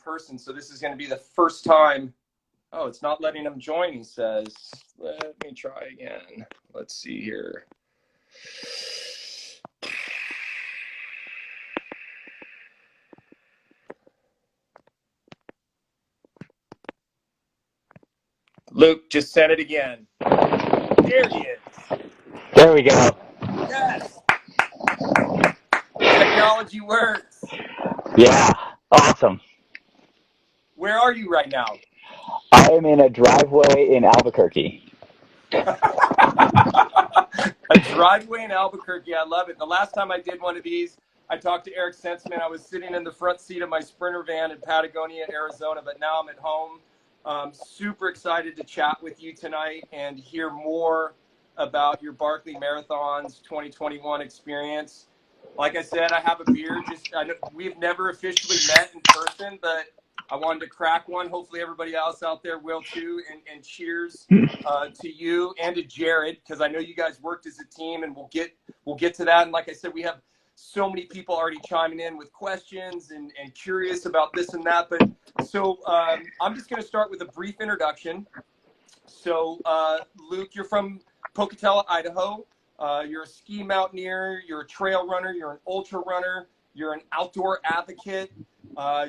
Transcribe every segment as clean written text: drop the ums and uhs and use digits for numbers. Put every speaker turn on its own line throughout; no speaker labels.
person. So this is going to be the first time. Oh, it's not letting him join, he says. Let me try again. Let's see here. Luke, just sent it again. There he is.
There we go.
Yes. Technology works.
Yeah, awesome.
Where are you right now?
I am in a driveway in Albuquerque.
A driveway in Albuquerque. I love it. The last time I did one of these, I talked to Eric Senseman. I was sitting in the front seat of my Sprinter van in Patagonia, Arizona, but now I'm at home. Super excited to chat with you tonight and hear more about your Barkley Marathons 2021 experience. Like I said, I have a beer. We've never officially met in person, but I wanted to crack one. Hopefully everybody else out there will too. And cheers to you and to Jared, because I know you guys worked as a team, and we'll get to that. And like I said, we have so many people already chiming in with questions and curious about this and that. But so I'm just going to start with a brief introduction. So Luke, you're from Pocatello, Idaho. You're a ski mountaineer. You're a trail runner. You're an ultra runner. You're an outdoor advocate.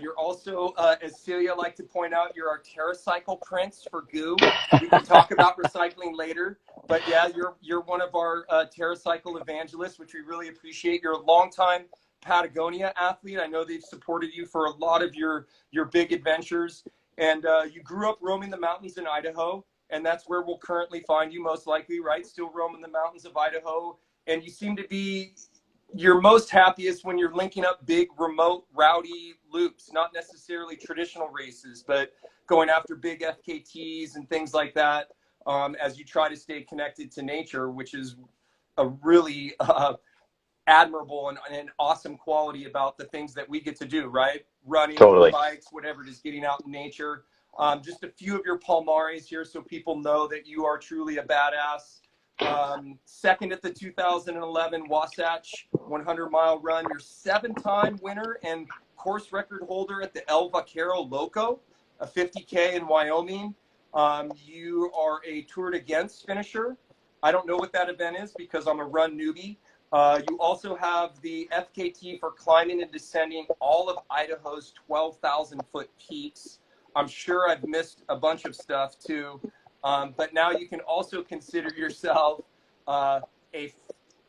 You're also, as Celia liked to point out, you're our TerraCycle prince for goo. We can talk about recycling later, but yeah, you're one of our TerraCycle evangelists, which we really appreciate. You're a longtime Patagonia athlete. I know they've supported you for a lot of your big adventures, and you grew up roaming the mountains in Idaho, and that's where we'll currently find you most likely, right? Still roaming the mountains of Idaho, and you seem to be you're most happiest when you're linking up big, remote, rowdy loops, not necessarily traditional races, but going after big FKTs and things like that, as you try to stay connected to nature, which is a really admirable and awesome quality about the things that we get to do, right? Running,
Totally.
bikes, whatever it is, getting out in nature. Just a few of your palmares here so people know that you are truly a badass. Second at the 2011 Wasatch 100-mile run. You're 7-time winner and course record holder at the El Vaquero Loco, a 50K in Wyoming. You are a Tour de France finisher. I don't know what that event is because I'm a run newbie. You also have the FKT for climbing and descending all of Idaho's 12,000-foot peaks. I'm sure I've missed a bunch of stuff too. But now you can also consider yourself a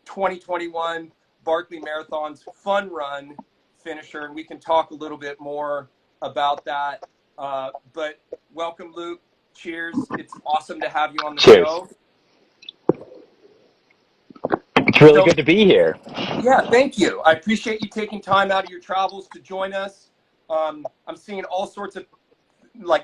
2021 Barkley Marathon's fun run finisher, and we can talk a little bit more about that. But welcome, Luke. Cheers. It's awesome to have you on the show.
It's really good to be here.
Yeah, thank you. I appreciate you taking time out of your travels to join us. I'm seeing all sorts of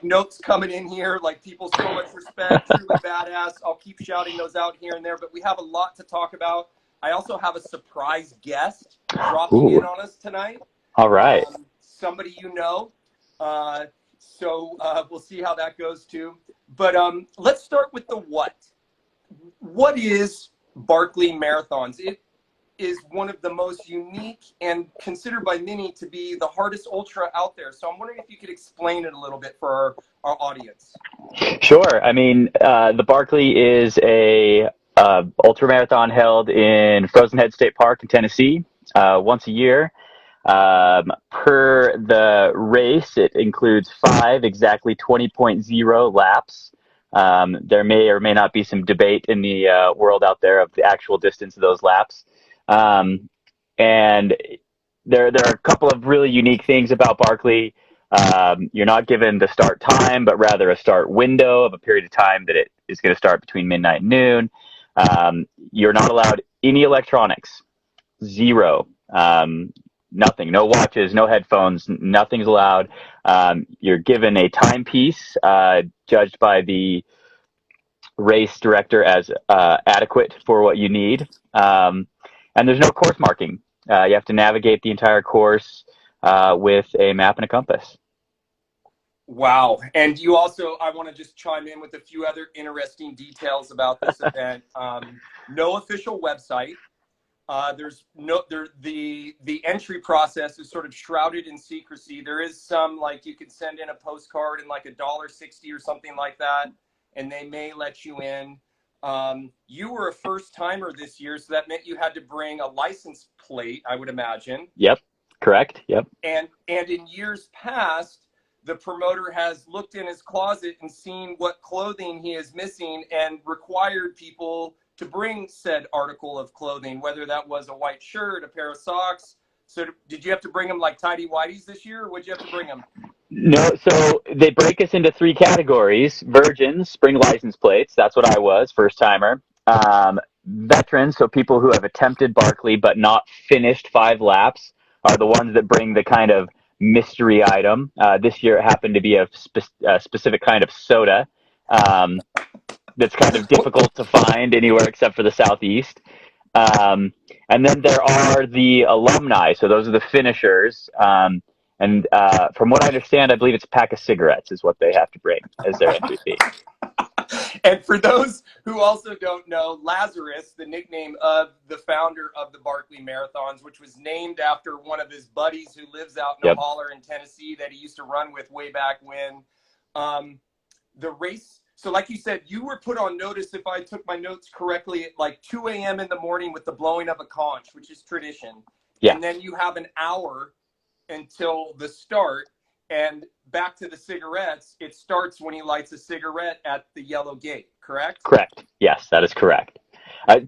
notes coming in here, people, so much respect, truly badass. I'll keep shouting those out here and there, but we have a lot to talk about. I also have a surprise guest dropping in on us tonight.
All right.
Somebody you know. So we'll see how that goes too. But let's start with the what. What is Barkley Marathons? It is one of the most unique and considered by many to be the hardest ultra out there. So I'm wondering if you could explain it a little bit for our audience.
Sure. I mean, the Barkley is a ultra marathon held in Frozen Head State Park in Tennessee once a year. Per the race, it includes 5 exactly 20.0 laps. There may or may not be some debate in the world out there of the actual distance of those laps. And there are a couple of really unique things about Barkley. You're not given the start time, but rather a start window of a period of time that it is going to start between midnight and noon. You're not allowed any electronics, 0. Nothing, no watches, no headphones, nothing's allowed. You're given a timepiece judged by the race director as adequate for what you need. And there's no course marking. You have to navigate the entire course with a map and a compass.
Wow. And you also, I want to just chime in with a few other interesting details about this event. No official website. There's no there the entry process is sort of shrouded in secrecy. There is some, like, you can send in a postcard and like $1.60 or something like that, and they may let you in. You were a first timer this year, so that meant you had to bring a license plate, I would imagine.
Yep. Correct. Yep.
And in years past, the promoter has looked in his closet and seen what clothing he is missing and required people to bring said article of clothing, whether that was a white shirt, a pair of socks. So did you have to bring them like tidy whities this year, or would you have to bring them?
No, so they break us into three categories: virgins, spring license plates. That's what I was, first timer. Veterans, so people who have attempted Barkley but not finished 5 laps, are the ones that bring the kind of mystery item. This year it happened to be a specific kind of soda that's kind of difficult to find anywhere except for the Southeast. And then there are the alumni, so those are the finishers. And from what I understand, I believe it's a pack of cigarettes is what they have to bring as their entry fee.
And for those who also don't know, Lazarus, the nickname of the founder of the Barkley Marathons, which was named after one of his buddies who lives out in a holler in Tennessee that he used to run with way back when. The race, so like you said, you were put on notice, if I took my notes correctly, at like 2 a.m. in the morning with the blowing of a conch, which is tradition. Yeah. And then you have an hour until the start. And back to the cigarettes, it starts when he lights a cigarette at the yellow gate, correct?
Correct. Yes, that is correct.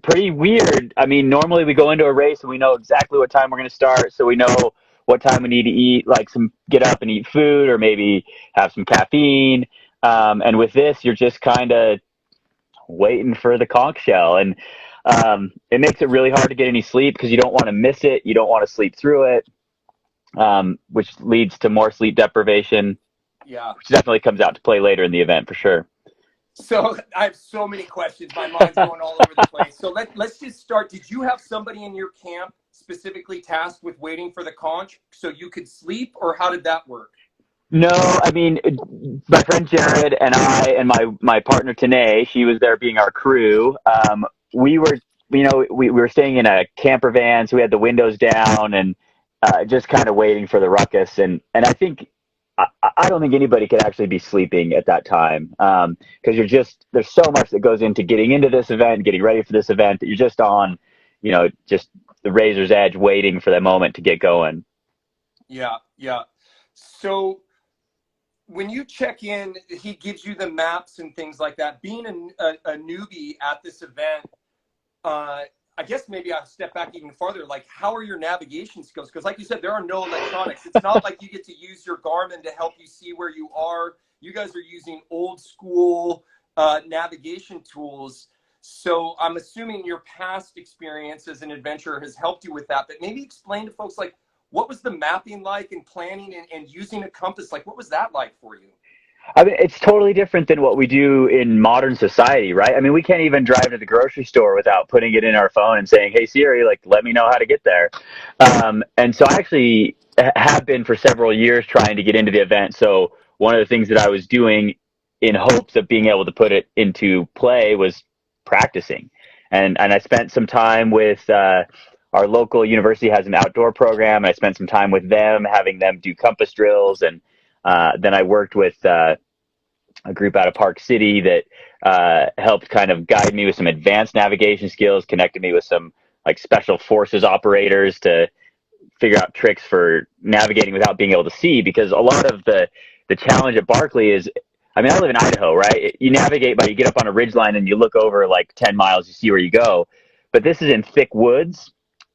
Pretty weird. I mean, normally we go into a race and we know exactly what time we're going to start, so we know what time we need to eat, like get up and eat food, or maybe have some caffeine. And with this, you're just kind of waiting for the conch shell, and it makes it really hard to get any sleep because you don't want to miss it, you don't want to sleep through it. Which leads to more sleep deprivation.
Yeah.
Which definitely comes out to play later in the event for sure.
So I have so many questions. My mind's going all over the place. So let's just start. Did you have somebody in your camp specifically tasked with waiting for the conch so you could sleep, or how did that work?
No, I mean, my friend Jared and I and my partner Tanae, she was there being our crew. We were, we were staying in a camper van, so we had the windows down and just kind of waiting for the ruckus. And I think, I don't think anybody could actually be sleeping at that time because there's so much that goes into getting into this event, getting ready for this event, that you're just on, just the razor's edge waiting for that moment to get going. Yeah.
Yeah. So when you check in, he gives you the maps and things like that. Being a newbie at this event, I guess maybe I'll step back even farther. Like, how are your navigation skills? Because like you said, there are no electronics. It's not like you get to use your Garmin to help you see where you are. You guys are using old school navigation tools. So I'm assuming your past experience as an adventurer has helped you with that. But maybe explain to folks, like, what was the mapping like and planning and using a compass? Like, what was that like for you?
I mean, it's totally different than what we do in modern society, right? I mean, we can't even drive to the grocery store without putting it in our phone and saying, "Hey Siri, like, let me know how to get there." And so I actually have been for several years trying to get into the event. So one of the things that I was doing in hopes of being able to put it into play was practicing. And I spent some time with our local university has an outdoor program. And I spent some time with them, having them do compass drills, and then I worked with a group out of Park City that helped kind of guide me with some advanced navigation skills, connected me with some like special forces operators to figure out tricks for navigating without being able to see. Because a lot of the challenge at Barkley is, I mean, I live in Idaho, right? You navigate by, you get up on a ridgeline and you look over like 10 miles, you see where you go. But this is in thick woods.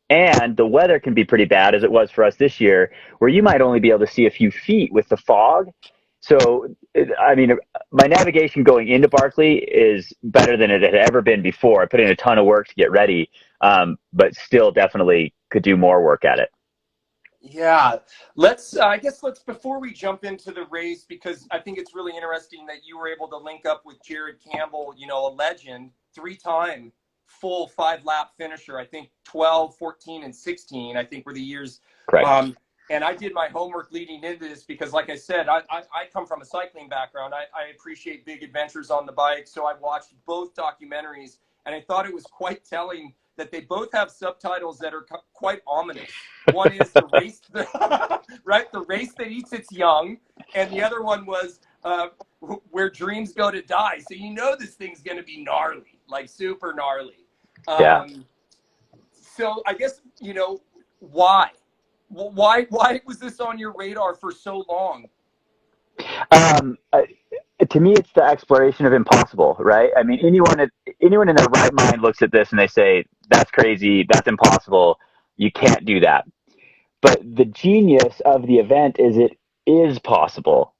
And the weather can be pretty bad, as it was for us this year, where you might only be able to see a few feet with the fog. So, I mean, my navigation going into Barkley is better than it had ever been before. I put in a ton of work to get ready, but still definitely could do more work at it.
Yeah, I guess before we jump into the race, because I think it's really interesting that you were able to link up with Jared Campbell, a legend, 3-time full 5-lap finisher. I think 12, 14, and 16, I think, were the years.
Correct.
And I did my homework leading into this because, like I said, I come from a cycling background. I appreciate big adventures on the bike. So I watched both documentaries, and I thought it was quite telling that they both have subtitles that are quite ominous. One is the race, right? The race that eats its young, and the other one was where dreams go to die. So you know this thing's going to be gnarly, like super gnarly.
Yeah.
So I guess, why? Why was this on your radar for so long?
To me, it's the exploration of impossible, right? I mean, anyone in their right mind looks at this and they say, that's crazy, that's impossible, you can't do that. But the genius of the event is it is possible,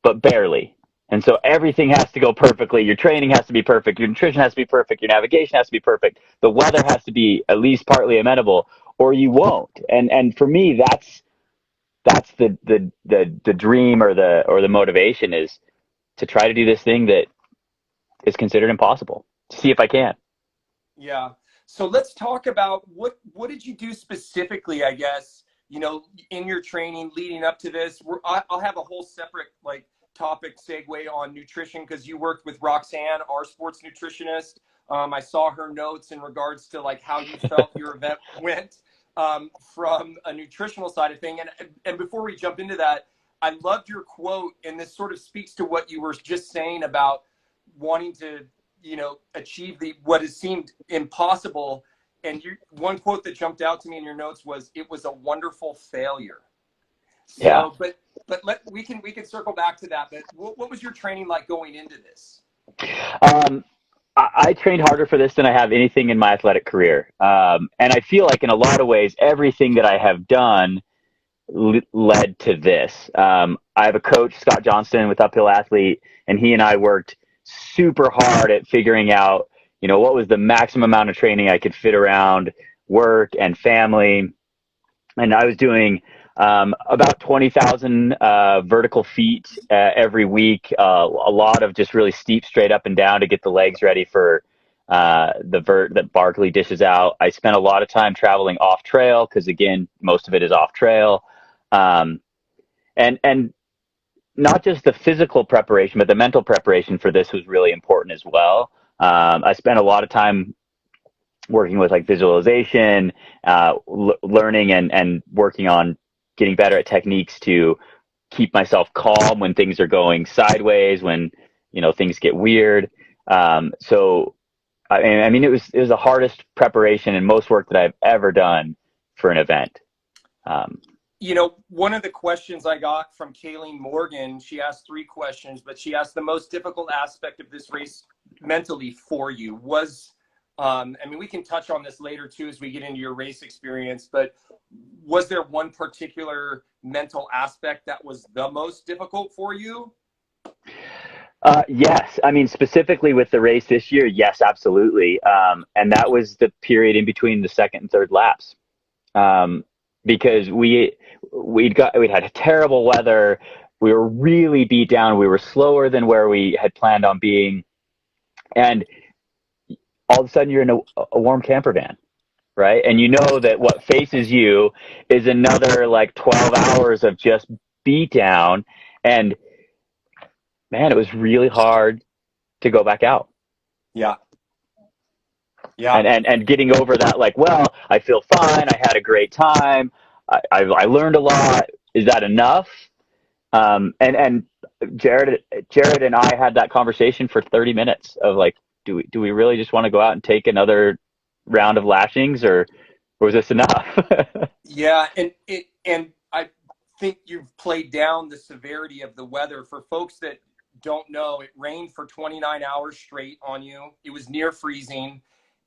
but barely. And so everything has to go perfectly. Your training has to be perfect. Your nutrition has to be perfect. Your navigation has to be perfect. The weather has to be at least partly amenable, or you won't. And for me, that's the dream or the motivation is to try to do this thing that is considered impossible. To see if I can.
Yeah. So let's talk about what did you do specifically, I guess, in your training leading up to this. I'll have a whole separate topic segue on nutrition because you worked with Roxanne, our sports nutritionist. I saw her notes in regards to how you felt your event went from a nutritional side of thing. And before we jump into that, I loved your quote, and this sort of speaks to what you were just saying about wanting to achieve what has seemed impossible. And one quote that jumped out to me in your notes was, "It was a wonderful failure."
Yeah.
So, but we can circle back to that. But what was your training like going into this?
I trained harder for this than I have anything in my athletic career. And I feel like in a lot of ways, everything that I have done led to this. I have a coach, Scott Johnston, with Uphill Athlete, and he and I worked super hard at figuring out, what was the maximum amount of training I could fit around work and family. And I was doing about 20,000 vertical feet every week, a lot of just really steep, straight up and down to get the legs ready for the vert that Barkley dishes out. I spent a lot of time traveling off trail because, again, most of it is off trail. And not just the physical preparation, but the mental preparation for this was really important as well. I spent a lot of time working with visualization, learning and working on getting better at techniques to keep myself calm when things are going sideways, when, things get weird. So, I mean, it was the hardest preparation and most work that I've ever done for an event.
One of the questions I got from Kayleen Morgan, she asked 3 questions, but she asked the most difficult aspect of this race mentally for you was, we can touch on this later too as we get into your race experience, but was there one particular mental aspect that was the most difficult for you?
Yes. I mean, specifically with the race this year, yes, absolutely. And that was the period in between the second and third laps. Because we'd had terrible weather. We were really beat down. We were slower than where we had planned on being. And all of a sudden you're in a warm camper van, right? And you know that what faces you is another 12 hours of just beat down. And man, it was really hard to go back out.
Yeah. Yeah.
And getting over that, I feel fine. I had a great time. I learned a lot. Is that enough? And Jared and I had that conversation for 30 minutes of do we really just want to go out and take another round of lashings, or was this enough?
Yeah. And I think you've played down the severity of the weather. For folks that don't know, it rained for 29 hours straight on you. It was near freezing.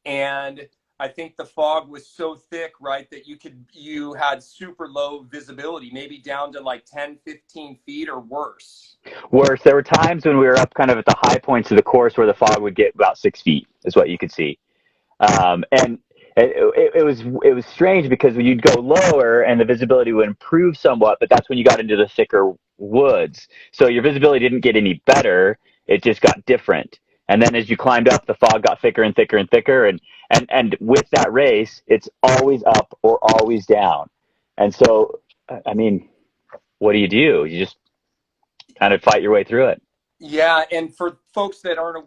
And I think the fog was so thick, right, that you had super low visibility, maybe down to 10, 15 feet or worse.
Worse. There were times when we were up kind of at the high points of the course where the fog would get about 6 feet is what you could see. And it was strange because when you'd go lower and the visibility would improve somewhat, but that's when you got into the thicker woods. So your visibility didn't get any better. It just got different. And then as you climbed up, the fog got thicker and thicker and thicker. And with that race, it's always up or always down. And so, I mean, what do? You just kind of fight your way through it.
Yeah. And for folks that aren't,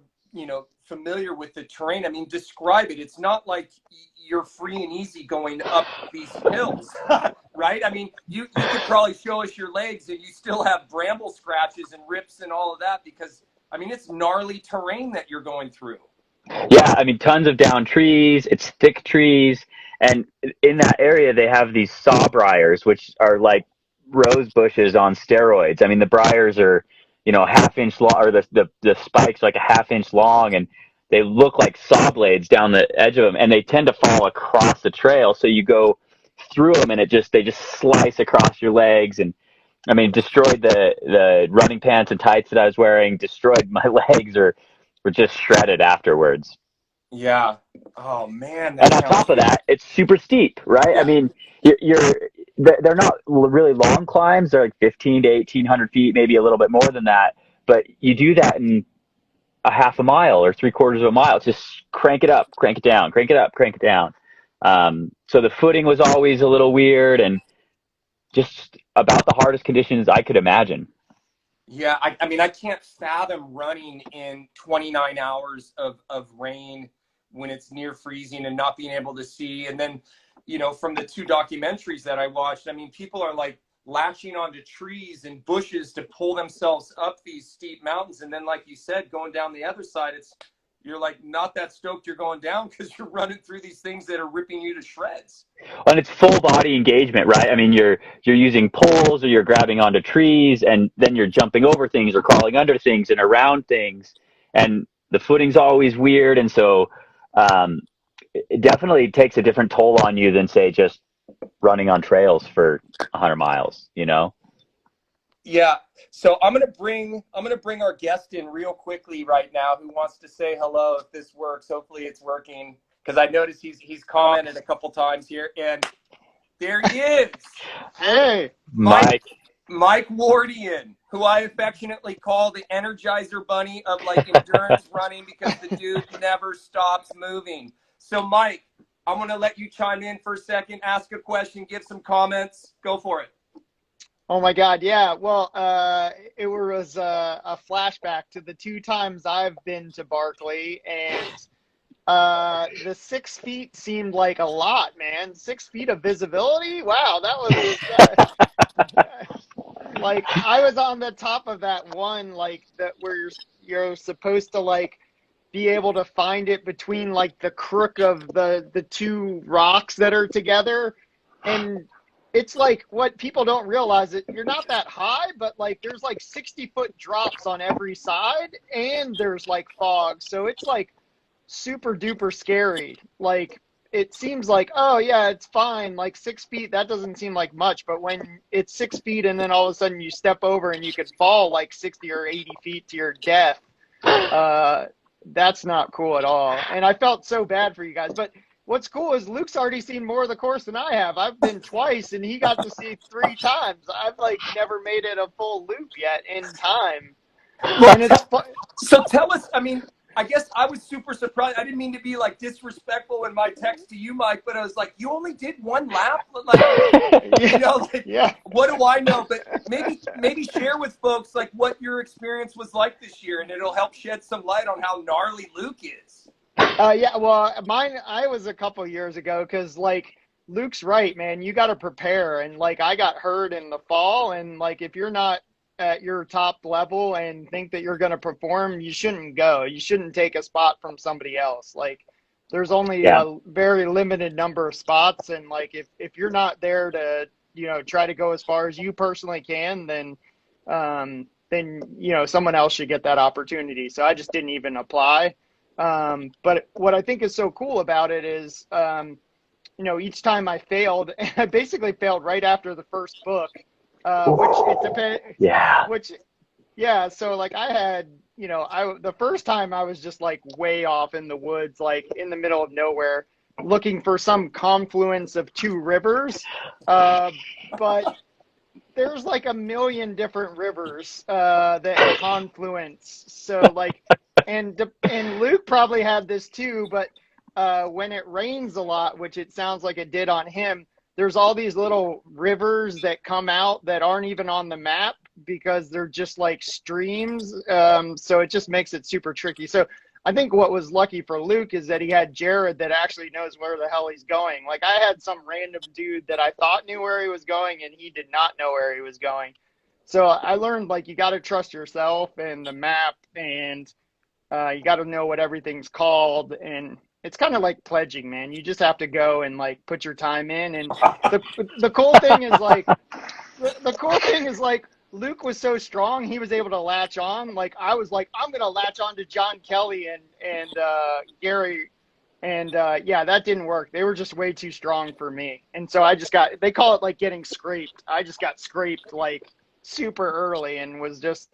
familiar with the terrain, I mean, describe it. It's not like you're free and easy going up these hills, right? I mean, you could probably show us your legs and you still have bramble scratches and rips and all of that because, I mean, it's gnarly terrain that you're going through.
Yeah, I mean, tons of down trees. It's thick trees, and in that area they have these sawbriars, which are like rose bushes on steroids. I mean, the briars are, half inch long, or the spikes like a half inch long, and they look like saw blades down the edge of them, and they tend to fall across the trail. So you go through them, and they just slice across your legs, and I mean, destroyed the running pants and tights that I was wearing. Destroyed my legs, or were just shredded afterwards.
Yeah. Oh man,
And
that
on
sounds.
top of that, it's super steep, right? I
Yeah.
mean, they're not really long climbs. They're like 15 to 1800 feet, maybe a little bit more than that. But you do that in a half a mile or three-quarters of a mile. Just crank it up, crank it down, crank it up, crank it down. So the footing was always a little weird, and just about the hardest conditions I could imagine.
Yeah, I mean, I can't fathom running in 29 hours of rain when it's near freezing and not being able to see. And then, from the two documentaries that I watched, I mean, people are like latching onto trees and bushes to pull themselves up these steep mountains. And then, like you said, going down the other side, you're like not that stoked you're going down because you're running through these things that are ripping you to shreds.
And it's full body engagement, right? I mean, you're using poles, or you're grabbing onto trees, and then you're jumping over things or crawling under things and around things, and the footing's always weird, and so it definitely takes a different toll on you than, say, just running on trails for 100 miles.
Yeah. So I'm gonna bring our guest in real quickly right now, who wants to say hello if this works. Hopefully it's working, because I noticed he's commented a couple times here, and there he is.
Hey,
Mike Wardian, who I affectionately call the Energizer Bunny of like endurance running, because the dude never stops moving. So Mike, I'm gonna let you chime in for a second, ask a question, give some comments. Go for it.
oh my God, yeah. Well, it was a flashback to the two times I've been to Barkley, and the 6 feet seemed like a lot, man. 6 feet of visibility? Wow, that was like I was on the top of that one, like that where you're supposed to like be able to find it between like the crook of the two rocks that are together, and it's like what people don't realize, it you're not that high, but like there's like 60-foot drops on every side, and there's like fog, so it's like super duper scary. Like it seems like, oh yeah, it's fine, like 6 feet, that doesn't seem like much, but when it's 6 feet and then all of a sudden you step over and you could fall like 60 or 80 feet to your death, that's not cool at all. And I felt so bad for you guys. But what's cool is Luke's already seen more of the course than I have. I've been twice and he got to see 3 times. I've like never made it a full loop yet in time. And it's fun.
So tell us, I mean, I guess I was super surprised. I didn't mean to be like disrespectful in my text to you, Mike, but I was like, you only did 1 lap? Like, like,
Yeah.
what do I know? But maybe share with folks like what your experience was like this year, and it'll help shed some light on how gnarly Luke is.
Yeah, well, I was a couple years ago, because like Luke's right, man, you got to prepare. And like I got hurt in the fall, and like if you're not at your top level and think that you're going to perform, you shouldn't go. You shouldn't take a spot from somebody else. Like there's only a very limited number of spots, and like if you're not there to try to go as far as you personally can, then someone else should get that opportunity. So I just didn't even apply. But what I think is so cool about it is, each time I failed, I basically failed right after the first book, which it depends.
Yeah.
Yeah. So like I had, the first time I was just like way off in the woods, like in the middle of nowhere, looking for some confluence of 2 rivers. But there's like a million different rivers that confluence. So like, and Luke probably had this too, but when it rains a lot, which it sounds like it did on him, there's all these little rivers that come out that aren't even on the map because they're just like streams. So it just makes it super tricky. So I think what was lucky for Luke is that he had Jared that actually knows where the hell he's going. Like I had some random dude that I thought knew where he was going and he did not know where he was going. So I learned like you got to trust yourself and the map, and you got to know what everything's called. And it's kind of like pledging, man. You just have to go and like put your time in. And the cool thing is like Luke was so strong, he was able to latch on. Like I was like, I'm gonna latch on to John Kelly and Gary, and yeah, that didn't work. They were just way too strong for me, and so I just got. They call it like getting scraped. I just got scraped like super early and was just,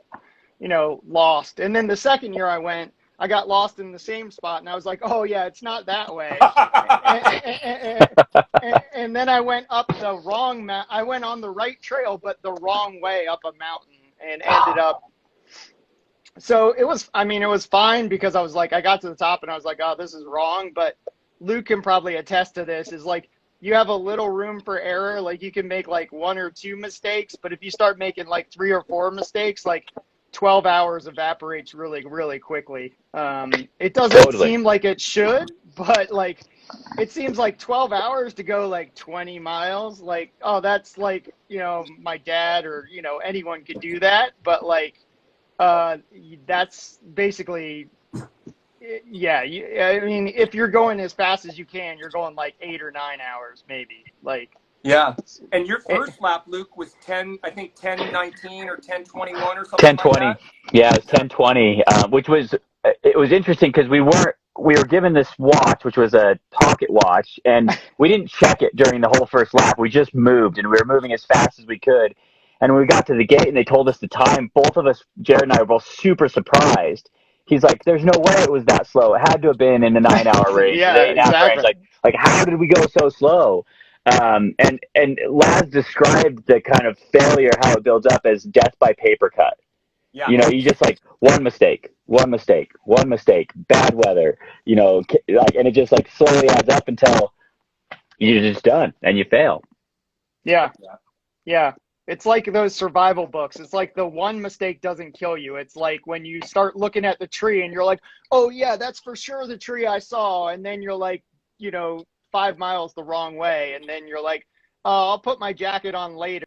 lost. And then the second year I went, I got lost in the same spot, and I was like, oh yeah, it's not that way. And then I went up the wrong I went on the right trail, but the wrong way up a mountain, and ended up. So it was fine because I was like, I got to the top and I was like, oh, this is wrong. But Luke can probably attest to this, is like, you have a little room for error. Like you can make like 1 or 2 mistakes, but if you start making like 3 or 4 mistakes, like 12 hours evaporates really, really quickly. It doesn't seem like it should, but like, it seems like 12 hours to go like 20 miles. Like, oh, that's like, my dad or, anyone could do that. But like, that's basically, yeah. I mean, if you're going as fast as you can, you're going like 8 or 9 hours, maybe. Like,
yeah. And your first lap, Luke, was 10:19 or 10:21 or something.
10:20.
Like that?
Yeah, it was 10:20, which was interesting because we were given this watch, which was a pocket watch, and we didn't check it during the whole first lap. We just moved, and we were moving as fast as we could. And when we got to the gate and they told us the time, both of us, Jared and I, were both super surprised. He's like, "There's no way it was that slow. It had to have been in the 9-hour range,
yeah,
the 8.5 range.
exactly.
Like, how did we go so slow?" And Laz described the kind of failure, how it builds up, as death by paper cut.
Yeah.
You just like one mistake, bad weather, like, and it just like slowly adds up until you're just done and you fail.
Yeah. It's like those survival books. It's like the one mistake doesn't kill you. It's like when you start looking at the tree and you're like, oh yeah, that's for sure the tree I saw. And then you're like, 5 miles the wrong way. And then you're like, oh, I'll put my jacket on later.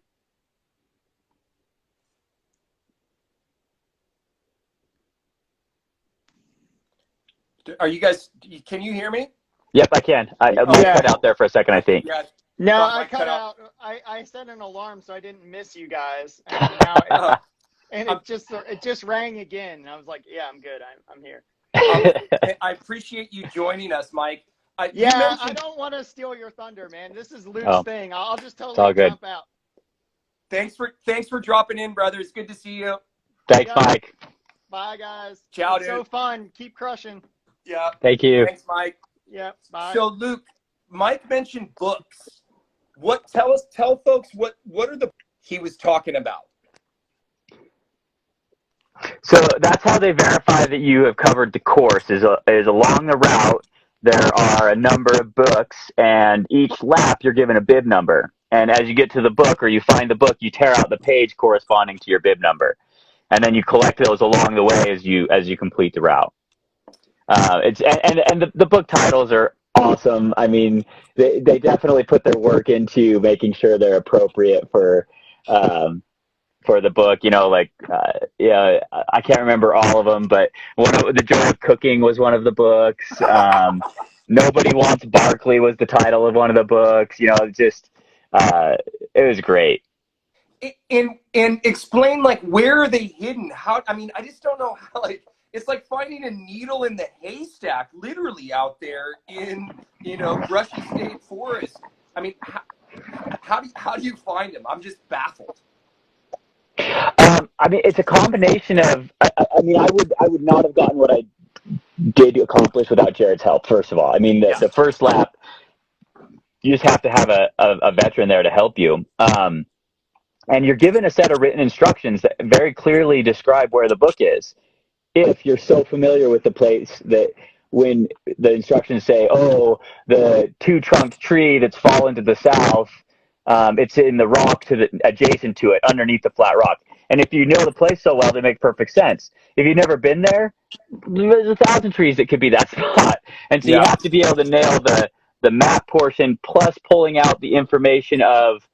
Are you guys, can you hear me?
Yep, I can. I cut out there for a second, I think.
Yeah.
No, I cut out. I set an alarm so I didn't miss you guys. And now it just rang again. And I was like, yeah, I'm good. I'm here.
I appreciate you joining us, Mike.
I don't want to steal your thunder, man. This is Luke's thing. I'll just totally jump out.
Thanks for dropping in, brother. It's good to see you.
Thanks, Mike.
Bye, guys.
Ciao,
dude. So fun. Keep crushing.
Yeah.
Thank you.
Thanks, Mike.
Yeah. Bye.
So, Luke, Mike mentioned books. Tell folks what are the he was talking about?
So that's how they verify that you have covered the course. Is along the route there are a number of books, and each lap you're given a bib number. And as you get to the book, or you find the book, you tear out the page corresponding to your bib number, and then you collect those along the way as you complete the route. The book titles are awesome. I mean, they definitely put their work into making sure they're appropriate for the book. I can't remember all of them, but The Joy of Cooking was one of the books. Nobody Wants Barkley was the title of one of the books. It was great.
And explain, like, where are they hidden? I just don't know how, like, it's like finding a needle in the haystack, literally, out there in, brushy state forest. I mean, how do you find them? I'm just baffled.
It's a combination of, I would not have gotten what I did accomplish without Jared's help, first of all. The first lap, you just have to have a veteran there to help you. And you're given a set of written instructions that very clearly describe where the book is. If you're so familiar with the place that when the instructions say, oh, the two-trunked tree that's fallen to the south, it's in the rock adjacent to it, underneath the flat rock. And if you know the place so well, they make perfect sense. If you've never been there, there's 1,000 trees that could be that spot. And so you have to be able to nail the map portion plus pulling out the information of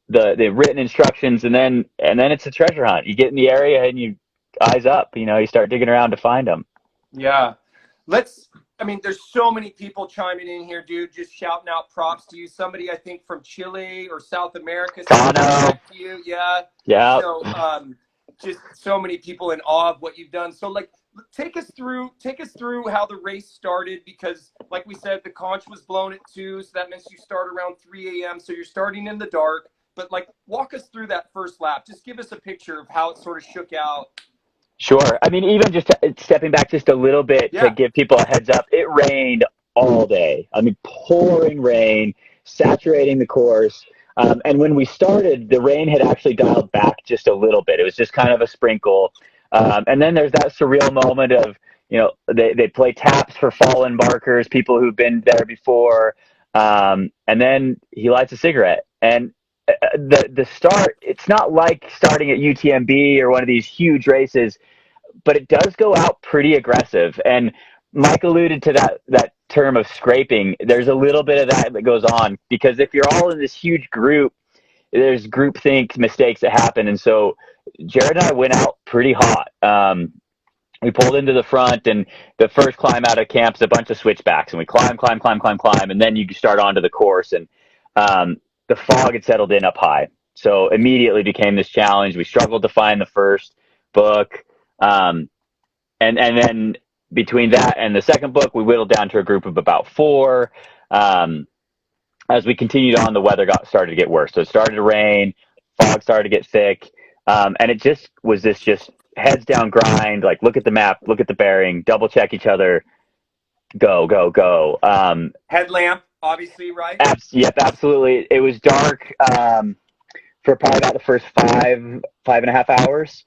the written instructions, and then it's a treasure hunt. You get in the area and you eyes up, you start digging around to find them.
Yeah. There's so many people chiming in here, dude, just shouting out props to you. Somebody, I think, from Chile or South America.
To
you. Yeah.
Yeah.
So, just so many people in awe of what you've done. So, like, take us through how the race started, because, like we said, the conch was blown at 2, so that means you start around 3 a.m. So you're starting in the dark. But, like, walk us through that first lap. Just give us a picture of how it sort of shook out.
Sure. Even just stepping back just a little bit to give people a heads up, it rained all day. Pouring rain, saturating the course. And when we started, the rain had actually dialed back just a little bit. It was just kind of a sprinkle. And then there's that surreal moment of, they play taps for fallen markers, people who've been there before. And then he lights a cigarette. And the start, it's not like starting at UTMB or one of these huge races, but it does go out pretty aggressive. And Mike alluded to that term of scraping. There's a little bit of that goes on, because if you're all in this huge group, there's groupthink mistakes that happen. And so Jared and I went out pretty hot. We pulled into the front, and the first climb out of camp is a bunch of switchbacks, and we climb, and then you start onto the course. And the fog had settled in up high, so immediately became this challenge. We struggled to find the first book, and then between that and the second book, we whittled down to a group of about 4. As we continued on, the weather started to get worse. So it started to rain, fog started to get thick, and it just was this just heads down grind. Like, look at the map, look at the bearing, double check each other, go.
Headlamp, obviously, right?
Yep, absolutely. It was dark for probably about the first 5.5 hours.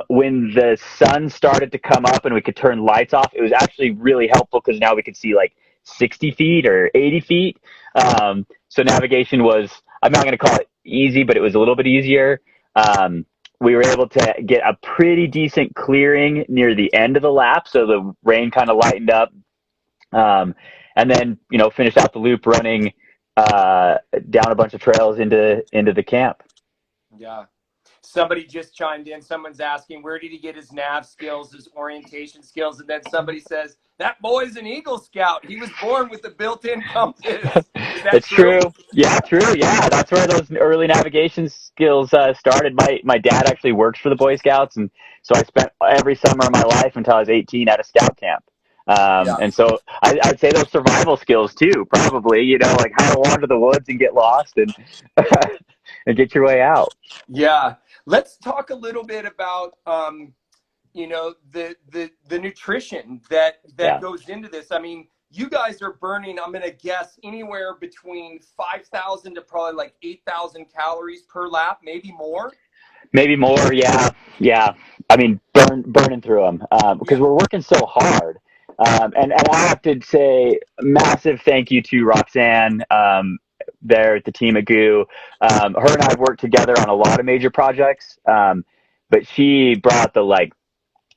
When the sun started to come up and we could turn lights off, it was actually really helpful, because now we could see like 60 feet or 80 feet. So navigation was, I'm not going to call it easy, but it was a little bit easier. We were able to get a pretty decent clearing near the end of the lap, so the rain kind of lightened up. And then, finished out the loop running down a bunch of trails into the camp.
Yeah. Somebody just chimed in. Someone's asking, where did he get his nav skills, his orientation skills? And then somebody says, that boy's an Eagle Scout. He was born with a built-in compass.
It's true. Yeah, true. Yeah, that's where those early navigation skills started. My dad actually works for the Boy Scouts, and so I spent every summer of my life until I was 18 at a scout camp. And so I'd say those survival skills too, probably, like how to wander the woods and get lost and and get your way out.
Yeah. Let's talk a little bit about, the nutrition that goes into this. You guys are burning, I'm going to guess, anywhere between 5,000 to probably like 8,000 calories per lap, maybe more.
Maybe more. Yeah. Burning through them because we're working so hard. And I have to say massive thank you to Roxanne there at the team at GOO. Her and I have worked together on a lot of major projects, but she brought the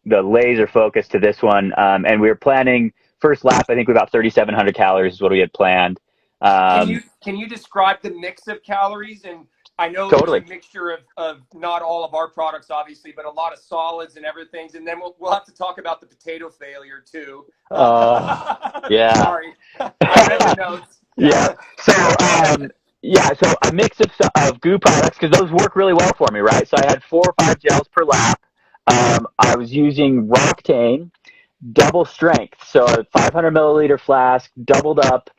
laser focus to this one. And we were planning first lap, I think about 3,700 calories is what we had planned.
Can you describe the mix of calories? And I know
totally.
It's a mixture of not all of our products, obviously, but a lot of solids and everything. And then we'll have to talk about the potato failure too.
Yeah.
Sorry, I read the notes.
Yeah. So a mix of GOO products, because those work really well for me, right? So I had 4 or 5 gels per lap. I was using Roctane, double strength, so a 500 milliliter flask, doubled up,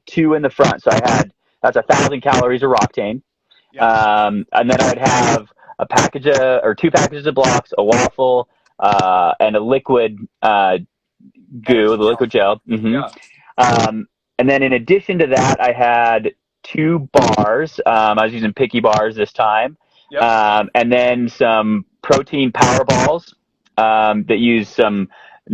2 in the front. So that's 1,000 calories of Roctane. Yeah. And then I'd have a package or 2 packages of blocks, a waffle, and a liquid GOO, the liquid gel. Mm-hmm. Yeah. And then in addition to that, I had 2 bars. I was using Picky bars this time. Yep. And then some protein power balls that use some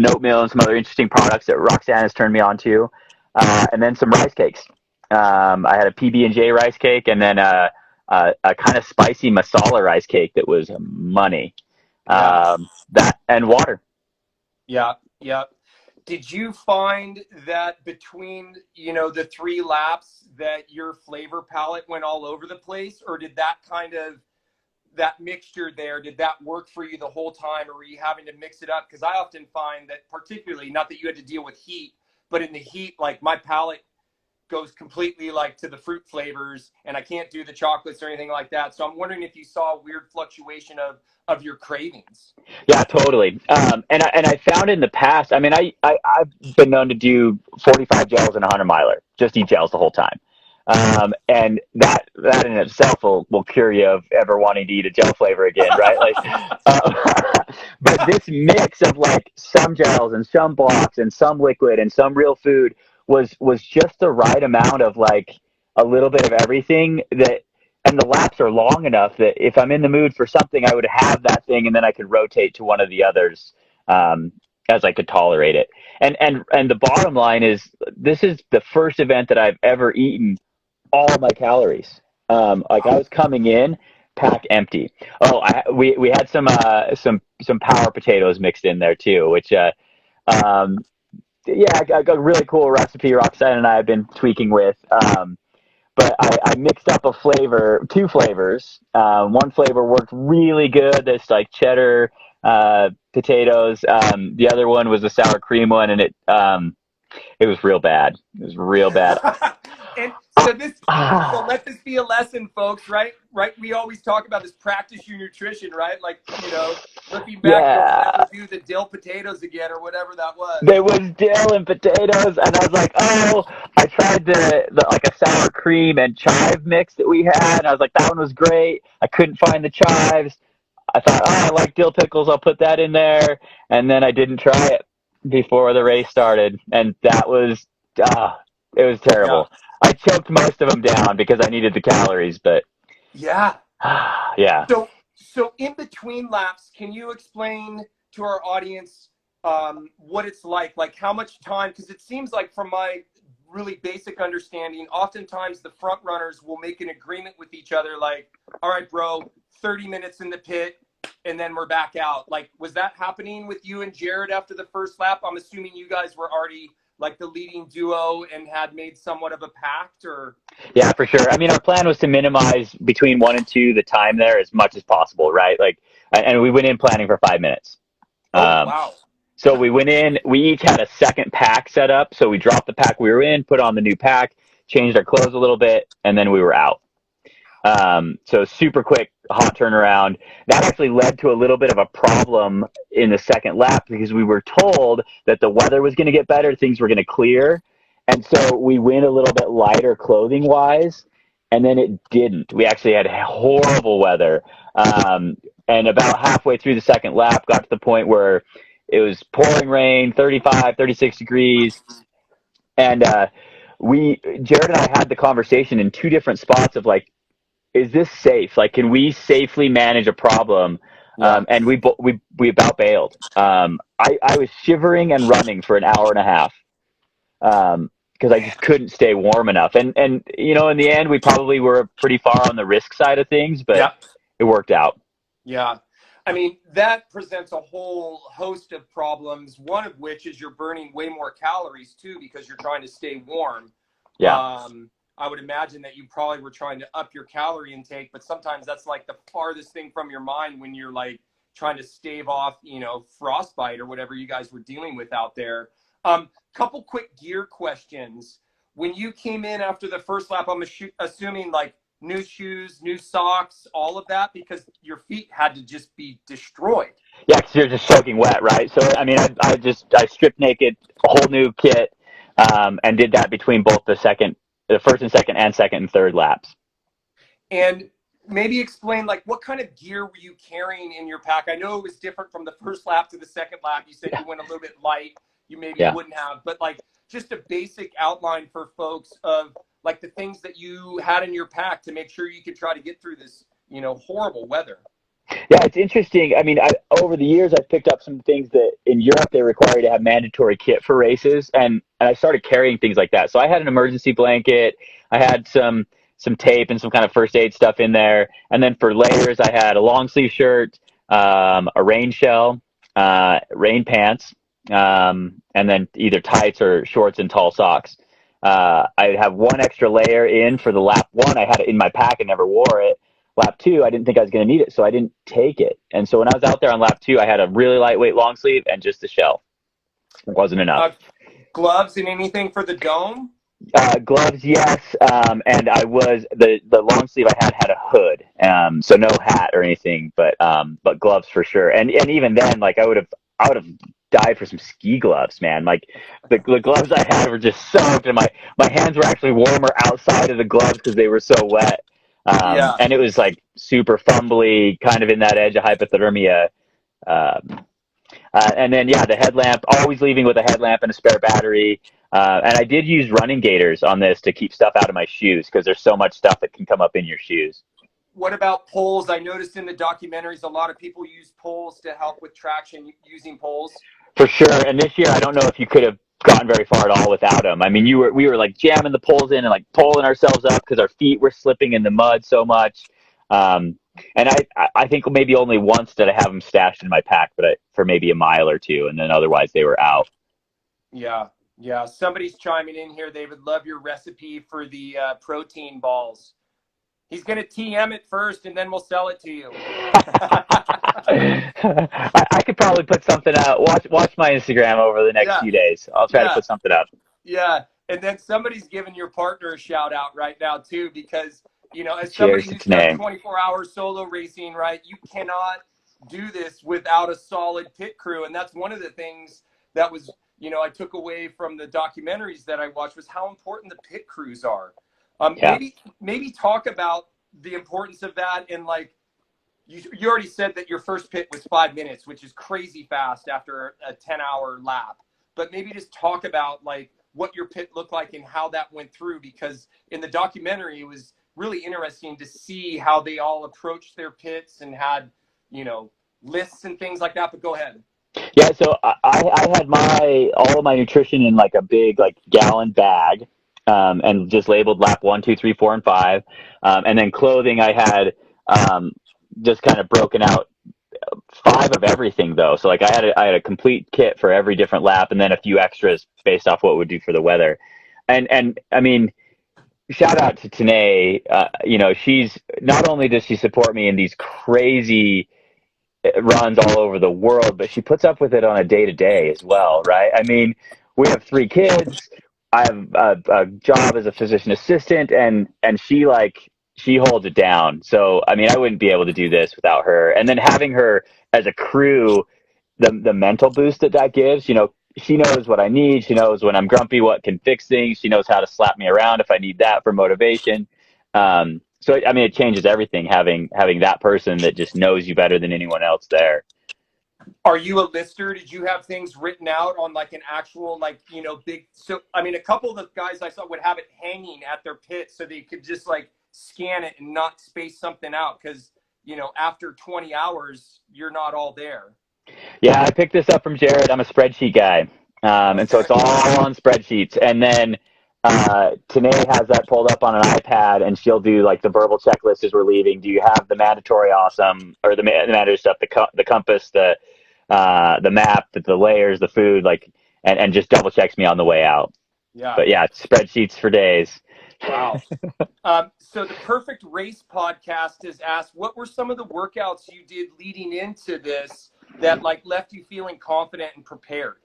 oatmeal and some other interesting products that Roxanne has turned me on to. And then some rice cakes. I had a PB&J rice cake and then a a kind of spicy masala rice cake that was money.
Yeah.
That and water.
Yeah. Yeah. Did you find that between, the 3 laps that your flavor palette went all over the place, or did that mixture there, did that work for you the whole time, or were you having to mix it up? Because I often find that, particularly, not that you had to deal with heat, but in the heat, like my palate goes completely like to the fruit flavors, and I can't do the chocolates or anything like that. So I'm wondering if you saw a weird fluctuation of your cravings.
Yeah, totally. And I found in the past, I mean, I've been known to do 45 gels and a 100 miler, just eat gels the whole time. And that in itself will cure you of ever wanting to eat a gel flavor again, right? Like, but this mix of like some gels and some blocks and some liquid and some real food was just the right amount of like a little bit of everything that, and the laps are long enough that if I'm in the mood for something, I would have that thing, and then I could rotate to one of the others as I could tolerate it. And the bottom line is, this is the first event that I've ever eaten all my calories. Like I was coming in pack empty. Oh, we had some power potatoes mixed in there too, which yeah, I got a really cool recipe Roxanne and I have been tweaking with. But I mixed up two flavors. One flavor worked really good. That's like cheddar potatoes. The other one was a sour cream one, and it was real bad. It was real bad.
And so let this be a lesson, folks, right? Right. We always talk about this, practice your nutrition, right? Like, looking back,
Yeah.
don't ever do the dill potatoes again or whatever that was.
There was dill and potatoes, and I was like, oh, I tried the like a sour cream and chive mix that we had, and I was like, that one was great. I couldn't find the chives. I thought, oh, I like dill pickles, I'll put that in there, and then I didn't try it before the race started, and that was, it was
Yeah.
terrible. I choked most of them down because I needed the calories, but
Yeah.
yeah.
So in between laps, can you explain to our audience what it's like how much time? Because it seems like, from my really basic understanding, oftentimes the front runners will make an agreement with each other, like, all right, bro, 30 minutes in the pit, and then we're back out. Like, was that happening with you and Jared after the first lap? I'm assuming you guys were already like the leading duo and had made somewhat of a pact, or?
Yeah, for sure. I mean, our plan was to minimize between 1 and 2 the time there as much as possible, right? Like, and we went in planning for 5 minutes.
Oh, wow.
So we went in, we each had a second pack set up. So we dropped the pack we were in, put on the new pack, changed our clothes a little bit, and then we were out. So super quick, hot turnaround. That actually led to a little bit of a problem in the second lap because we were told that the weather was going to get better, things were going to clear. And so we went a little bit lighter clothing wise, and then it didn't. We actually had horrible weather. And about halfway through the second lap, got to the point where it was pouring rain, 35, 36 degrees. And Jared and I had the conversation in 2 different spots of like, is this safe? Like, can we safely manage a problem?
Yeah.
And we about bailed. I was shivering and running for an hour and a half because I just couldn't stay warm enough. And in the end, we probably were pretty far on the risk side of things, but
Yeah.
it worked out.
Yeah. I mean, that presents a whole host of problems, one of which is you're burning way more calories too because you're trying to stay warm.
Yeah.
I would imagine that you probably were trying to up your calorie intake, but sometimes that's like the farthest thing from your mind when you're like trying to stave off, frostbite or whatever you guys were dealing with out there. Couple quick gear questions. When you came in after the first lap, I'm assuming like new shoes, new socks, all of that, because your feet had to just be destroyed.
Yeah, because you're just soaking wet, right? So, I mean, I stripped naked, a whole new kit, and did that between both the first and second and third laps.
And maybe explain, like, what kind of gear were you carrying in your pack? I know it was different from the first lap to the second lap. You said you went a little bit light. You maybe wouldn't have, but like just a basic outline for folks of like the things that you had in your pack to make sure you could try to get through this, horrible weather.
Yeah, it's interesting. I mean, over the years, I've picked up some things that in Europe they require you to have mandatory kit for races, and I started carrying things like that. So I had an emergency blanket. I had some some tape and some kind of first aid stuff in there. And then for layers, I had a long sleeve shirt, a rain shell, rain pants, and then either tights or shorts and tall socks. I'd have one extra layer in for the lap one. I had it in my pack and never wore it. Lap two, I didn't think I was going to need it, so I didn't take it. And so when I was out there on lap two, I had a really lightweight long sleeve and just a shell. It wasn't enough.
Gloves and anything for the dome?
Gloves, yes. And I was the long sleeve I had a hood, so no hat or anything, but gloves for sure. And even then, like I would have died for some ski gloves, man. Like the gloves I had were just soaked, and my hands were actually warmer outside of the gloves because they were so wet. And it was like super fumbly, kind of in that edge of hypothermia. And then, the headlamp, always leaving with a headlamp and a spare battery. And I did use running gaiters on this to keep stuff out of my shoes because there's so much stuff that can come up in your shoes.
What about poles? I noticed in the documentaries, a lot of people use poles to help with traction using poles.
For sure. And this year, I don't know if you could have gotten very far at all without them. I mean, we were like jamming the poles in and like pulling ourselves up because our feet were slipping in the mud so much. And I think maybe only once did I have them stashed in my pack, but for maybe a mile or two, and then otherwise they were out.
Yeah. Somebody's chiming in here. They would love your recipe for the protein balls. He's going to TM it first, and then we'll sell it to you.
I could probably put something out. Watch my Instagram over the next few days. I'll try to put something up.
Yeah, and then somebody's giving your partner a shout out right now too, because as somebody who's done 24-hour solo racing, right, you cannot do this without a solid pit crew, and that's one of the things that was I took away from the documentaries that I watched was how important the pit crews are. Maybe talk about the importance of that, and like you already said that your first pit was 5 minutes, which is crazy fast after a 10-hour lap. But maybe just talk about like what your pit looked like and how that went through, because in the documentary it was really interesting to see how they all approached their pits and had lists and things like that. But go ahead.
Yeah, so I had all of my nutrition in like a big like gallon bag. And just labeled lap 1, 2, 3, 4, and 5. And then clothing, I had just kind of broken out 5 of everything though. So like I had a complete kit for every different lap, and then a few extras based off what it would do for the weather. And I mean, shout out to Tanae. She's not only does she support me in these crazy runs all over the world, but she puts up with it on a day-to-day as well, right? I mean, we have 3 kids. I have a job as a physician assistant, and she holds it down. So, I mean, I wouldn't be able to do this without her. And then having her as a crew, the mental boost that gives, she knows what I need. She knows when I'm grumpy, what can fix things. She knows how to slap me around if I need that for motivation. So, I mean, it changes everything having that person that just knows you better than anyone else there.
Are you a lister? Did you have things written out on like an actual big? So I mean, a couple of the guys I saw would have it hanging at their pit so they could just like scan it and not space something out, because after 20 hours you're not all there.
Yeah, I picked this up from Jared. I'm a spreadsheet guy, and so it's all on spreadsheets. And then Tanae has that pulled up on an iPad, and she'll do like the verbal checklist as we're leaving. Do you have the mandatory awesome or the mandatory stuff, the compass, the map, the layers, the food, like, and just double checks me on the way out.
Yeah.
But yeah, spreadsheets for days.
Wow. So the Perfect Race podcast has asked, what were some of the workouts you did leading into this that like left you feeling confident and prepared?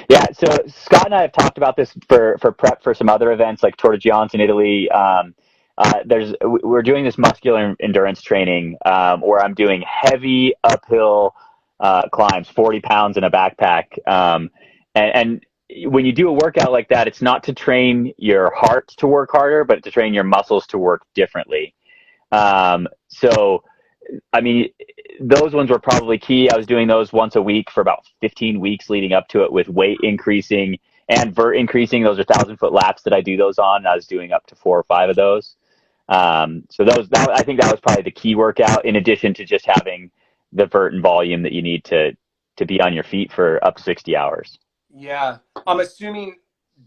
Yeah, so Scott and I have talked about this for prep for some other events like Tour de Giants in Italy. We're doing this muscular endurance training where I'm doing heavy uphill climbs, 40 pounds in a backpack. And when you do a workout like that, it's not to train your heart to work harder, but to train your muscles to work differently. So, I mean, those ones were probably key. I was doing those once a week for about 15 weeks leading up to it, with weight increasing and vert increasing. Those are 1,000-foot laps that I do those on. And I was doing up to 4 or 5 of those. So I think that was probably the key workout, in addition to just having the vert and volume that you need to be on your feet for up to 60 hours.
Yeah. I'm assuming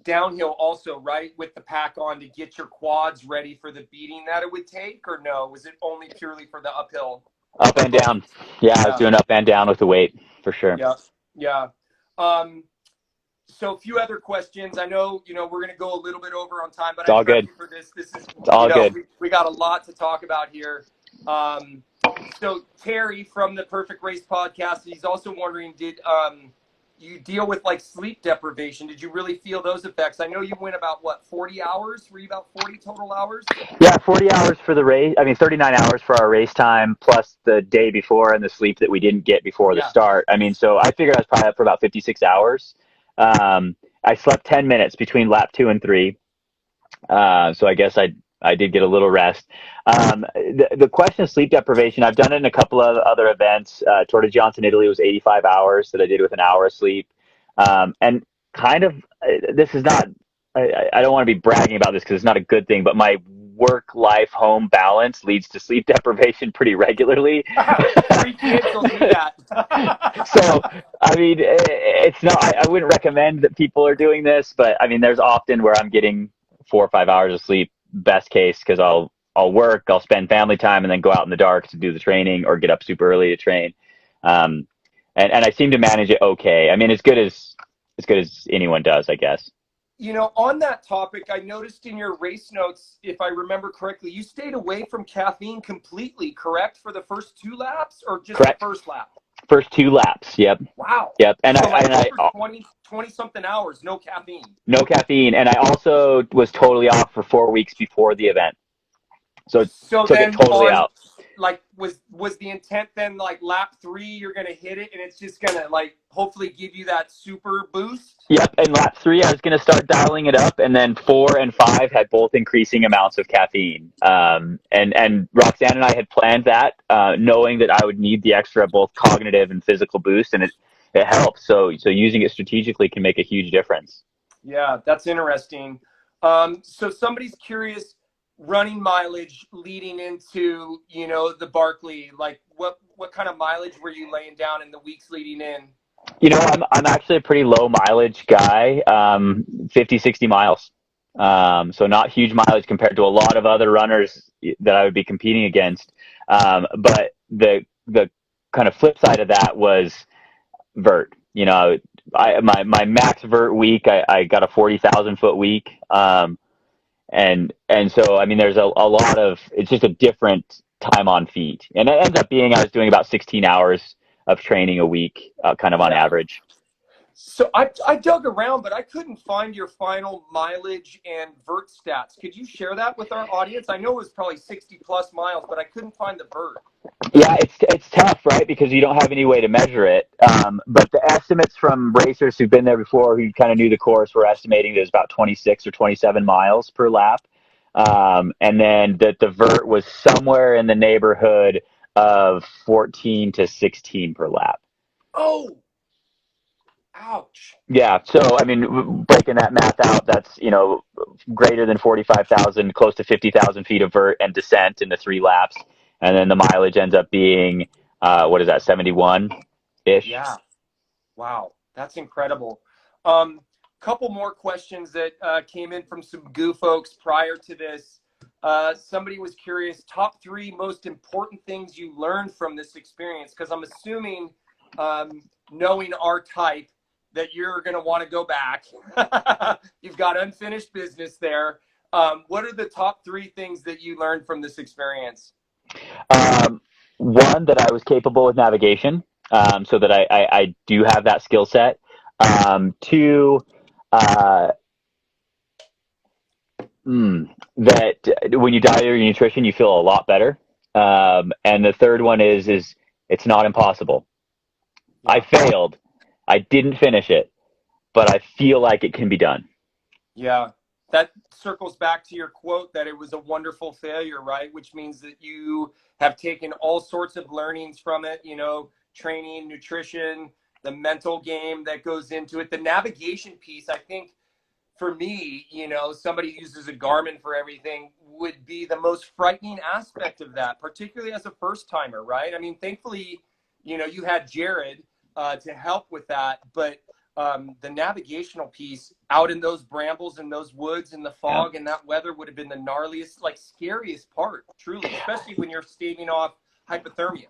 downhill also, right? With the pack on to get your quads ready for the beating that it would take, or no? Was it only purely for the uphill?
Up and down. Yeah, I was doing up and down with the weight for sure.
Yeah. Yeah. So a few other questions. I know, we're going to go a little bit over on time, but
It's
I
all
prepped
good.
you for this. This is,
It's all good.
we got a lot to talk about here. So Terry from the Perfect Race podcast, he's also wondering, did you deal with like sleep deprivation? Did you really feel those effects? I know you went about 40 hours? Were you about 40 total hours?
Yeah, 40 hours for the race. I mean, 39 hours for our race time, plus the day before and the sleep that we didn't get before the start. I mean, so I figured I was probably up for about 56 hours. I slept 10 minutes between lap 2 and 3. So I guess I did get a little rest. The question of sleep deprivation, I've done it in a couple of other events. Tour de Johnson, Italy was 85 hours that I did with an hour of sleep. And kind of, this is not, I don't want to be bragging about this because it's not a good thing, but my work-life home balance leads to sleep deprivation pretty regularly.
3 kids will do that.
So, I mean, it's not, I wouldn't recommend that people are doing this, but I mean, there's often where I'm getting 4 or 5 hours of sleep, best case, because I'll work, I'll spend family time, and then go out in the dark to do the training or get up super early to train. And I seem to manage it okay. I mean, as good as anyone does, I guess.
On that topic, I noticed in your race notes, if I remember correctly, you stayed away from caffeine completely, correct? For the first 2 laps or just
Correct.
the first lap?
First 2 laps, yep.
Wow.
Yep. And
so
I
20 something hours, no caffeine.
No caffeine. And I also was totally off for 4 weeks before the event. So took
then
it totally out.
Like was the intent then like lap 3 you're gonna hit it and it's just gonna like hopefully give you that super boost?
Yep, and lap 3 I was gonna start dialing it up, and then 4 and 5 had both increasing amounts of caffeine. And Roxanne and I had planned that, knowing that I would need the extra both cognitive and physical boost, and it helps. So using it strategically can make a huge difference.
Yeah, that's interesting. So somebody's curious, running mileage leading into, the Barkley, like what kind of mileage were you laying down in the weeks leading in?
I'm actually a pretty low mileage guy, 50, 60 miles. So not huge mileage compared to a lot of other runners that I would be competing against. But the kind of flip side of that was vert. My max vert week, I got a 40,000 foot week. And so, I mean, there's a lot of, it's just a different time on feet. And it ends up being, I was doing about 16 hours of training a week, kind of on average.
So I dug around, but I couldn't find your final mileage and vert stats. Could you share that with our audience? I know it was probably 60 plus miles, but I couldn't find the vert.
Yeah, it's tough, right? Because you don't have any way to measure it. But the estimates from racers who've been there before, who kind of knew the course, were estimating there's about 26 or 27 miles per lap. And then the vert was somewhere in the neighborhood of 14 to 16 per lap.
Oh, ouch.
Yeah. So, I mean, breaking that math out, that's, greater than 45,000, close to 50,000 feet of vert and descent in the 3 laps. And then the mileage ends up being, what is that, 71-ish?
Yeah. Wow. That's incredible. Couple more questions that came in from some goo folks prior to this. Somebody was curious, top 3 most important things you learned from this experience, because I'm assuming, knowing our type, that you're going to want to go back. You've got unfinished business there. What are the top 3 things that you learned from this experience?
One, that I was capable with navigation, so that I do have that skill set. 2, that when you diet your nutrition, you feel a lot better. And the third one is it's not impossible. Yeah. I failed. I didn't finish it, but I feel like it can be done.
Yeah. That circles back to your quote that it was a wonderful failure, right? Which means that you have taken all sorts of learnings from it, training, nutrition, the mental game that goes into it. The navigation piece, I think, for me, somebody who uses a Garmin for everything would be the most frightening aspect of that, particularly as a first timer, right? I mean, thankfully, you had Jared to help with that, but the navigational piece out in those brambles and those woods and the fog and that weather would have been the gnarliest, like scariest part, truly, especially when you're staving off hypothermia.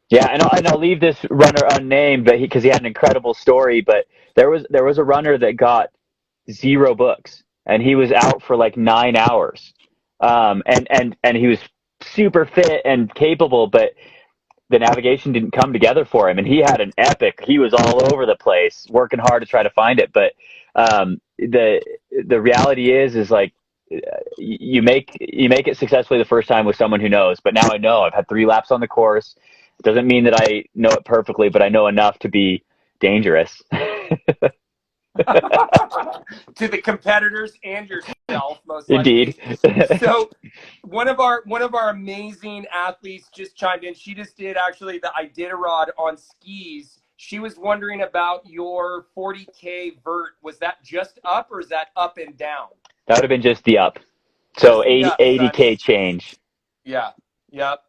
Yeah, and I'll leave this runner unnamed, but because he had an incredible story. But there was a runner that got 0 books, and he was out for like 9 hours, and he was super fit and capable, but the navigation didn't come together for him, and he had an epic. He was all over the place, working hard to try to find it. But the reality is like you make it successfully the first time with someone who knows. But now I know. I've had 3 laps on the course. It doesn't mean that I know it perfectly, but I know enough to be dangerous.
To the competitors and yourself, most
likely. Indeed.
So one of our amazing athletes just chimed in. She just did actually the Iditarod on skis. She was wondering about your 40K vert. Was that just up or is that up and down?
That would have been just the up. So 80K change.
Yeah. Yep.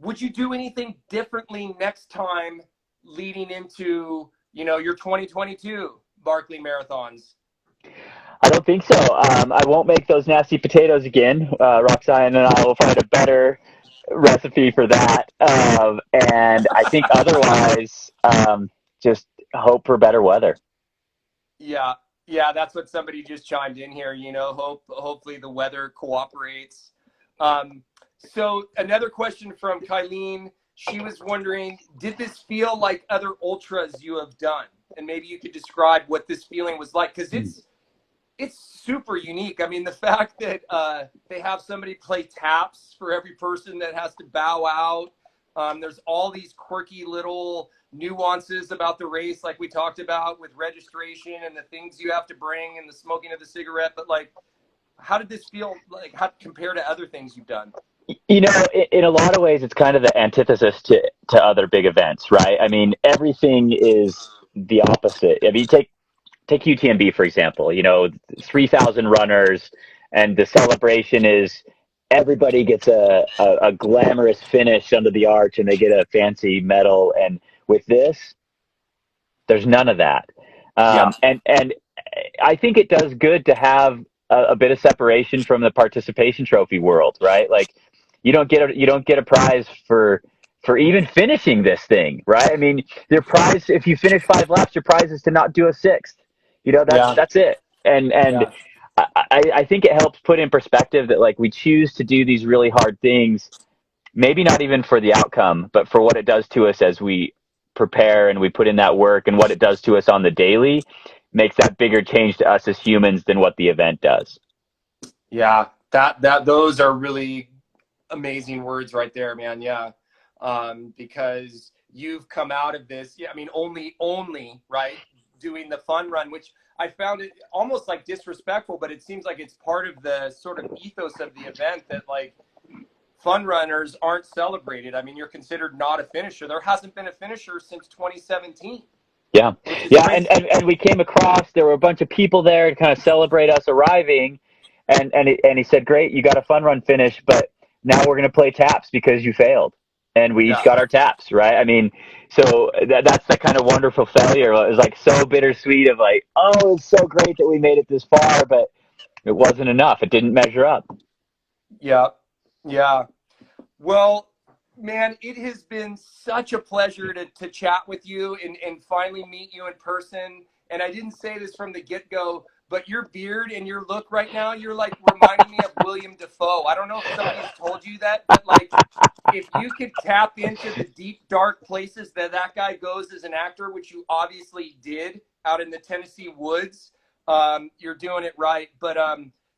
Would you do anything differently next time leading into, your 2022 Barkley marathons?
I don't think so. I won't make those nasty potatoes again. Roxanne and I will find a better recipe for that. And I think otherwise, just hope for better weather.
Yeah, that's what somebody just chimed in here. Hopefully the weather cooperates. So another question from Kylene. She was wondering, did this feel like other ultras you have done? And maybe you could describe what this feeling was like, because it's super unique. I mean, the fact that they have somebody play taps for every person that has to bow out. There's all these quirky little nuances about the race, like we talked about with registration and the things you have to bring and the smoking of the cigarette. But like, how did this feel like compared to other things you've done?
In a lot of ways, it's kind of the antithesis to other big events, right? I mean, everything is the opposite. I mean, take UTMB, for example, 3,000 runners, and the celebration is everybody gets a glamorous finish under the arch and they get a fancy medal. And with this, there's none of that. And I think it does good to have a bit of separation from the participation trophy world, right? Like you don't get a prize for even finishing this thing, right? I mean, your prize, if you finish 5 laps, your prize is to not do a 6th. That's it. And I think it helps put in perspective that like we choose to do these really hard things, maybe not even for the outcome, but for what it does to us as we prepare and we put in that work, and what it does to us on the daily makes that bigger change to us as humans than what the event does. Yeah,
those are really amazing words right there, man. Yeah. Because you've come out of this. Yeah. I mean, only right. Doing the fun run, which I found it almost like disrespectful, but it seems like it's part of the sort of ethos of the event that like fun runners aren't celebrated. I mean, you're considered not a finisher. There hasn't been a finisher since 2017.
Yeah. And we came across, there were a bunch of people there to kind of celebrate us arriving, and he said, great, you got a fun run finish, but now we're going to play taps because you failed. And we each got our taps, right? I mean, so that's the kind of wonderful failure. It was like so bittersweet of like, oh, it's so great that we made it this far, but it wasn't enough. It didn't measure up.
Yeah. Well, man, it has been such a pleasure to chat with you and finally meet you in person. And I didn't say this from the get-go, but your beard and your look right now, you're like reminding me of William Dafoe. I don't know if somebody's told you that, but like if you could tap into the deep, dark places that guy goes as an actor, which you obviously did out in the Tennessee woods, you're doing it right. But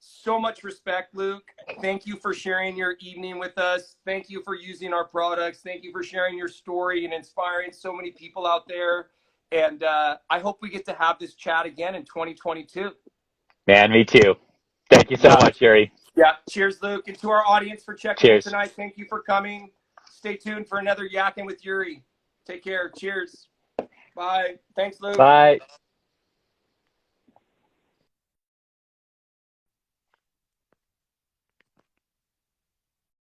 so much respect, Luke. Thank you for sharing your evening with us. Thank you for using our products. Thank you for sharing your story and inspiring so many people out there. And I hope we get to have this chat again in 2022.
Man, me too. Thank you so much, Yuri.
Yeah. Cheers, Luke. And to our audience for checking in tonight, thank you for coming. Stay tuned for another Yakkin with Yuri. Take care. Cheers. Bye. Thanks, Luke.
Bye.